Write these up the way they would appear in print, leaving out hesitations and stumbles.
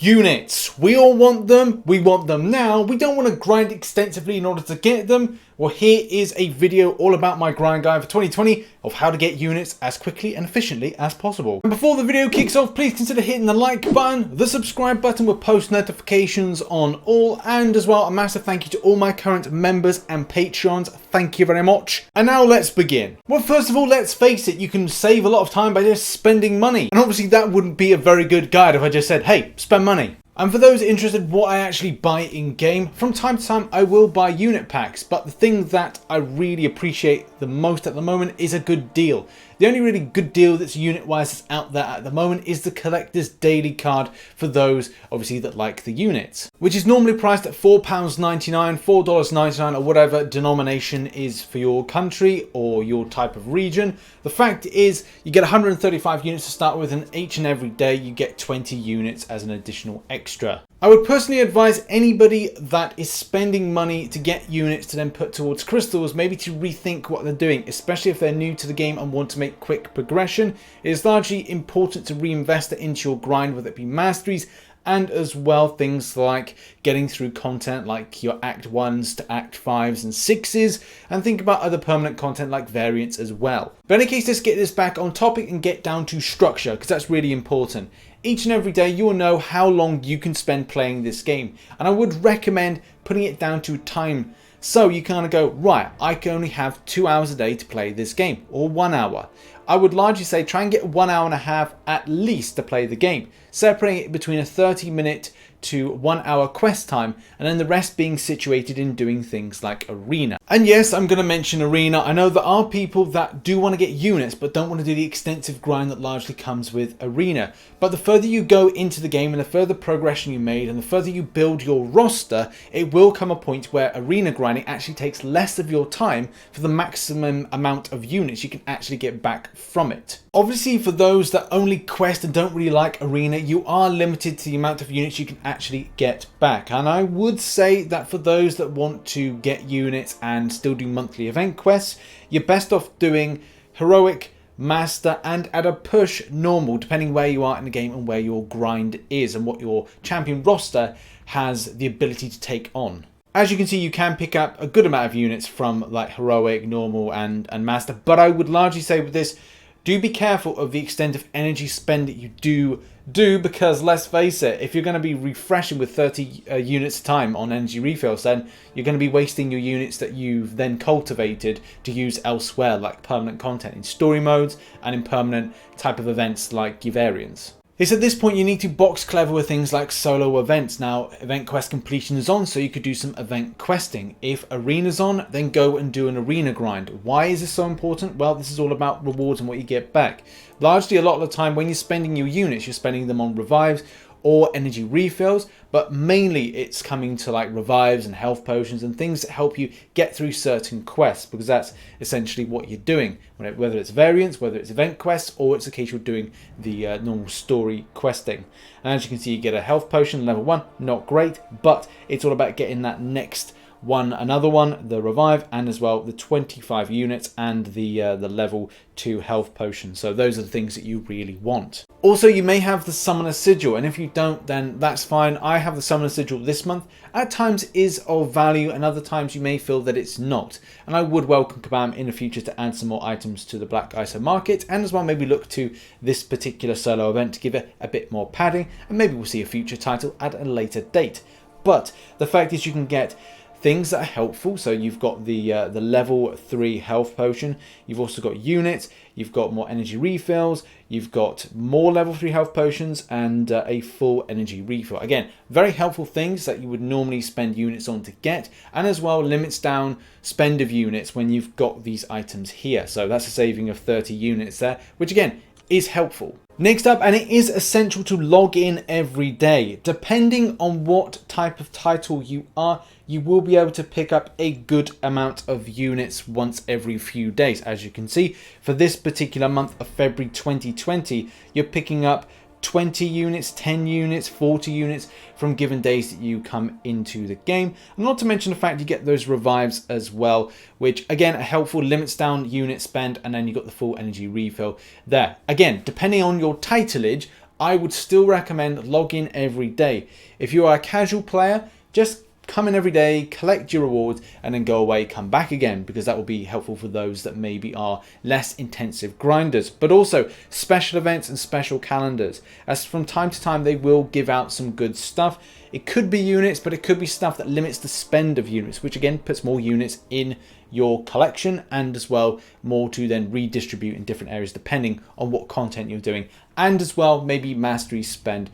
Units. We all want them. We want them now. We don't want to grind extensively in order to get them. Well, here is a video all about my grind guide for 2020 of how to get units as quickly and efficiently as possible. And before the video kicks off, please consider hitting the like button, the subscribe button with post notifications on all, and as well a massive thank you to all my current members and Patreons. Thank you very much. And now let's begin. Well, first of all, let's face it, you can save a lot of time by just spending money. And obviously that wouldn't be a very good guide if I just said, hey, spend money. And for those interested what I actually buy in game, from time to time I will buy unit packs, but the thing that I really appreciate the most at the moment is a good deal. The only really good deal that's unit wise that's out there at the moment is the collector's daily card for those obviously that like the units, which is normally priced at £4.99, $4.99 or whatever denomination is for your country or your type of region. The fact is you get 135 units to start with, and each and every day you get 20 units as an additional extra. I would personally advise anybody that is spending money to get units to then put towards crystals maybe to rethink what they're doing, especially if they're new to the game and want to make quick progression. It is largely important to reinvest it into your grind, whether it be masteries and as well things like getting through content like your Act 1s to Act 5s and 6s, and think about other permanent content like variants as well. But in any case, let's get this back on topic and get down to structure, because that's really important. Each and every day you will know how long you can spend playing this game, and I would recommend putting it down to time. So you kind of go, right, I can only have 2 hours a day to play this game, or 1 hour. I would largely say try and get 1 hour and a half at least to play the game, separating it between a 30-minute to 1 hour quest time, and then the rest being situated in doing things like arena. And yes, I'm going to mention arena. I know there are people that do want to get units but don't want to do the extensive grind that largely comes with arena. But the further you go into the game and the further progression you made and the further you build your roster, it will come a point where arena grinding actually takes less of your time for the maximum amount of units you can actually get back from it. Obviously, for those that only quest and don't really like arena, you are limited to the amount of units you can actually get back. And I would say that for those that want to get units and still do monthly event quests, you're best off doing heroic, master, and at a push normal, depending where you are in the game and where your grind is and what your champion roster has the ability to take on. As you can see, you can pick up a good amount of units from like heroic, normal, and master, but I would largely say with this, do be careful of the extent of energy spend that you do because let's face it, if you're going to be refreshing with 30 units a time on energy refills, then you're going to be wasting your units that you've then cultivated to use elsewhere, like permanent content in story modes and in permanent type of events like your variants. It's at this point you need to box clever with things like solo events. Now, event quest completion is on, so you could do some event questing. If arena's on, then go and do an arena grind. Why is this so important? Well, this is all about rewards and what you get back. Largely, a lot of the time when you're spending your units, you're spending them on revives or energy refills, but mainly it's coming to like revives and health potions and things that help you get through certain quests, because that's essentially what you're doing, whether it's variants, whether it's event quests, or it's a case you're doing the normal story questing. And as you can see, you get a health potion level 1, not great, but it's all about getting that next one, another one, the revive, and as well the 25 units and the level 2 health potion. So those are the things that you really want. Also, you may have the summoner sigil, and if you don't, then that's fine. I have the summoner sigil this month. At times is of value, and other times you may feel that it's not. And I would welcome Kabam in the future to add some more items to the Black ISO market, and as well maybe look to this particular solo event to give it a bit more padding, and maybe we'll see a future title at a later date. But the fact is you can get things that are helpful. So you've got the level 3 health potion, you've also got units, you've got more energy refills, you've got more level 3 health potions, and a full energy refill. Again, very helpful things that you would normally spend units on to get, and as well limits down spend of units when you've got these items here. So that's a saving of 30 units there, which again is helpful. Next up, and it is essential to log in every day. Depending on what type of title you are, you will be able to pick up a good amount of units once every few days. As you can see, for this particular month of February 2020, you're picking up 20 units, 10 units, 40 units from given days that you come into the game. And not to mention the fact you get those revives as well, which again are helpful, limits down unit spend, and then you got the full energy refill there. Again, depending on your titleage, I would still recommend log in every day. If you are a casual player, just come in every day, collect your rewards, and then go away, come back again, because that will be helpful for those that maybe are less intensive grinders. But also special events and special calendars, as from time to time they will give out some good stuff. It could be units, but it could be stuff that limits the spend of units, which again puts more units in your collection, and as well more to then redistribute in different areas depending on what content you're doing, and as well maybe mastery spend.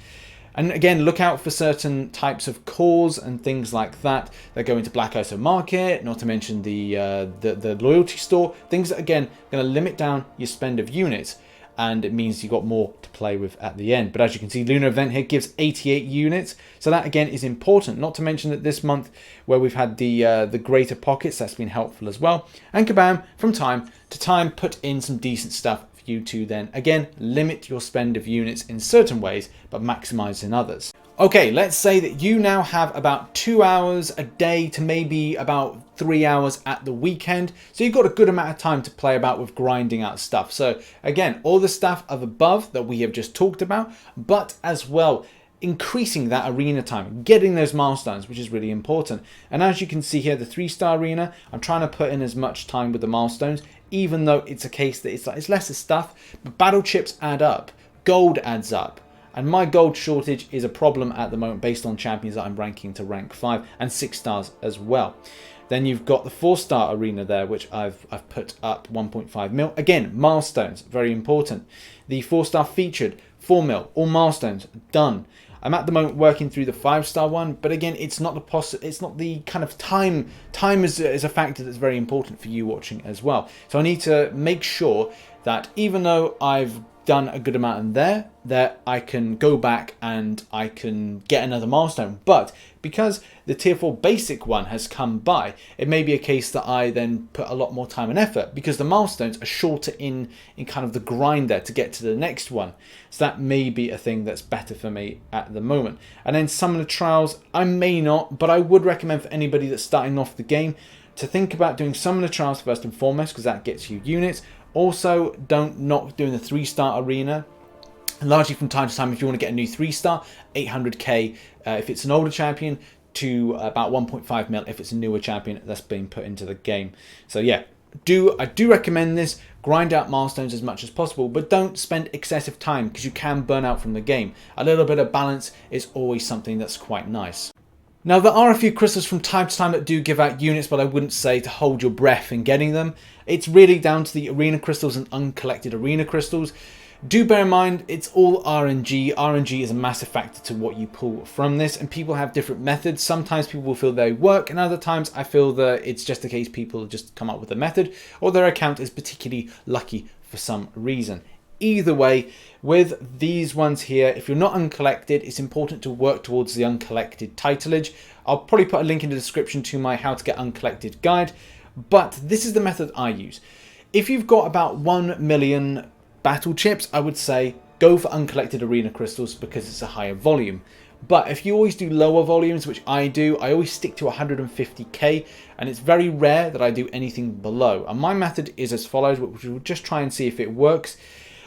And again, look out for certain types of cores and things like that that go into Black ISO Market, not to mention the loyalty store, things that again are going to limit down your spend of units, and it means you've got more to play with at the end. But as you can see, Lunar Event here gives 88 units, so that again is important. Not to mention that this month where we've had the greater pockets, that's been helpful as well. And Kabam from time to time put in some decent stuff for you to then again limit your spend of units in certain ways but maximize in others. Okay, let's say that you now have about 2 hours a day to maybe about 3 hours at the weekend. So you've got a good amount of time to play about with grinding out stuff. So again, all the stuff of above that we have just talked about, but as well, increasing that arena time, getting those milestones, which is really important. And as you can see here, the 3-star arena, I'm trying to put in as much time with the milestones, even though it's a case that it's less stuff, but battle chips add up, gold adds up. And my gold shortage is a problem at the moment based on champions that I'm ranking to rank 5 and 6 stars as well. Then you've got the 4-star arena there, which I've put up 1.5 mil. Again, milestones, very important. The 4-star featured, 4 mil, all milestones, done. I'm at the moment working through the 5-star one, but again, it's not the kind of time. Time is a factor that's very important for you watching as well. So I need to make sure that even though I've done a good amount in there, that I can go back and I can get another milestone. But because the tier 4 basic one has come by, it may be a case that I then put a lot more time and effort, because the milestones are shorter in kind of the grind there to get to the next one. So that may be a thing that's better for me at the moment. And then some of the trials, I may not, but I would recommend for anybody that's starting off the game to think about doing some of the trials first and foremost, because that gets you units. Also, don't knock doing the 3-star arena. Largely from time to time, if you want to get a new 3-star, 800k if it's an older champion, to about 1.5 mil if it's a newer champion that's being put into the game. So yeah, I do recommend this. Grind out milestones as much as possible, but don't spend excessive time because you can burn out from the game. A little bit of balance is always something that's quite nice. Now, there are a few crystals from time to time that do give out units, but I wouldn't say to hold your breath in getting them. It's really down to the arena crystals and uncollected arena crystals. Do bear in mind, it's all RNG. RNG is a massive factor to what you pull from this, and people have different methods. Sometimes people will feel they work, and other times I feel that it's just the case people just come up with a method, or their account is particularly lucky for some reason. Either way, with these ones here, if you're not uncollected, it's important to work towards the uncollected titleage. I'll probably put a link in the description to my how to get uncollected guide, but this is the method I use. If you've got about 1 million battle chips, I would say go for uncollected arena crystals because it's a higher volume. But if you always do lower volumes, which I do, I always stick to 150k, and it's very rare that I do anything below. And my method is as follows, which we'll just try and see if it works.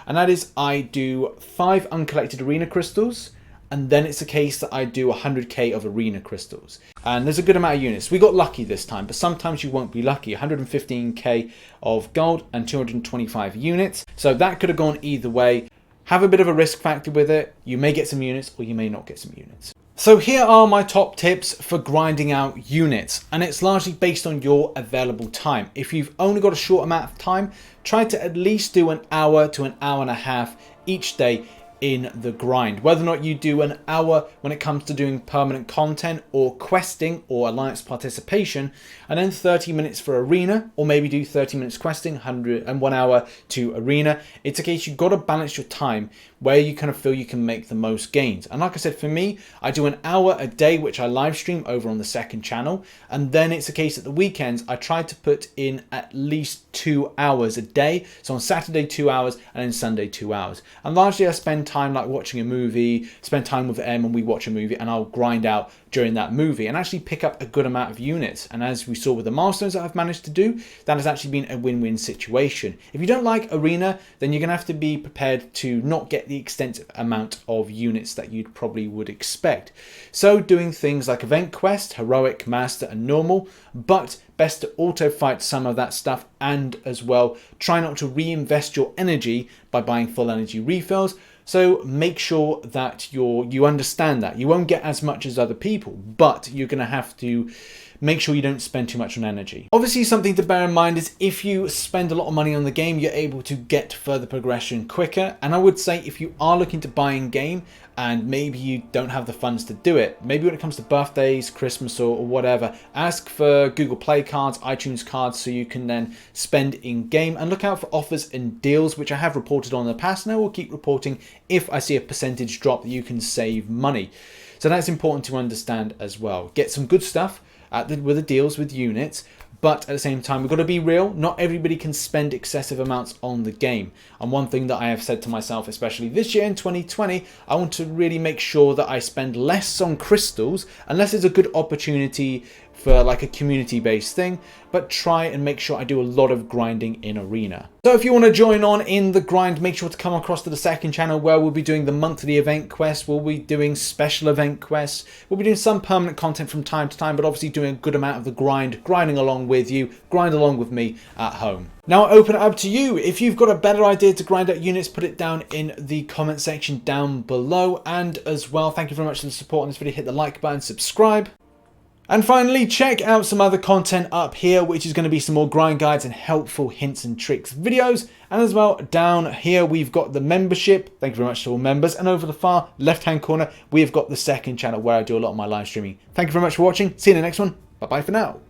And that is, I do 5 uncollected arena crystals, and then it's a case that I do 100k of arena crystals. And there's a good amount of units. We got lucky this time, but sometimes you won't be lucky. 115k of gold and 225 units. So that could have gone either way. Have a bit of a risk factor with it. You may get some units or you may not get some units. So here are my top tips for grinding out units, and it's largely based on your available time. If you've only got a short amount of time, try to at least do an hour to an hour and a half each day in the grind. Whether or not you do an hour when it comes to doing permanent content or questing or alliance participation, and then 30 minutes for arena, or maybe do 30 minutes questing, 100 and 1 hour to arena. It's a case you've got to balance your time where you kind of feel you can make the most gains. And like I said, for me, I do an hour a day, which I live stream over on the second channel. And then it's a case at the weekends, I try to put in at least 2 hours a day. So on Saturday, 2 hours, and then Sunday, 2 hours. And largely I spend time like watching a movie, spend time with Em and we watch a movie, and I'll grind out during that movie and actually pick up a good amount of units. And as we saw with the milestones that I've managed to do, that has actually been a win-win situation. If you don't like Arena, then you're going to have to be prepared to not get the extensive amount of units that you'd probably would expect. So doing things like Event Quest, Heroic, Master and Normal, but best to auto fight some of that stuff, and as well try not to reinvest your energy by buying full energy refills. So make sure that you understand that. You won't get as much as other people, but you're going to have to make sure you don't spend too much on energy. Obviously, something to bear in mind is if you spend a lot of money on the game, you're able to get further progression quicker. And I would say if you are looking to buy in game and maybe you don't have the funds to do it, maybe when it comes to birthdays, Christmas or whatever, ask for Google Play cards, iTunes cards, so you can then spend in game, and look out for offers and deals, which I have reported on in the past, and I will keep reporting if I see a percentage drop that you can save money. So that's important to understand as well. Get some good stuff with the deals with units, but at the same time, we've got to be real. Not everybody can spend excessive amounts on the game. And one thing that I have said to myself, especially this year in 2020, I want to really make sure that I spend less on crystals, unless it's a good opportunity for like a community-based thing, but try and make sure I do a lot of grinding in Arena. So if you want to join on in the grind, make sure to come across to the second channel where we'll be doing the monthly event quests, we'll be doing special event quests, we'll be doing some permanent content from time to time, but obviously doing a good amount of the grinding along with you, grind along with me at home. Now I open it up to you. If you've got a better idea to grind out units, put it down in the comment section down below. And as well, thank you very much for the support on this video. Hit the like button, subscribe. And finally, check out some other content up here, which is going to be some more grind guides and helpful hints and tricks videos. And as well, down here, we've got the membership. Thank you very much to all members. And over the far left-hand corner, we've got the second channel where I do a lot of my live streaming. Thank you very much for watching. See you in the next one. Bye-bye for now.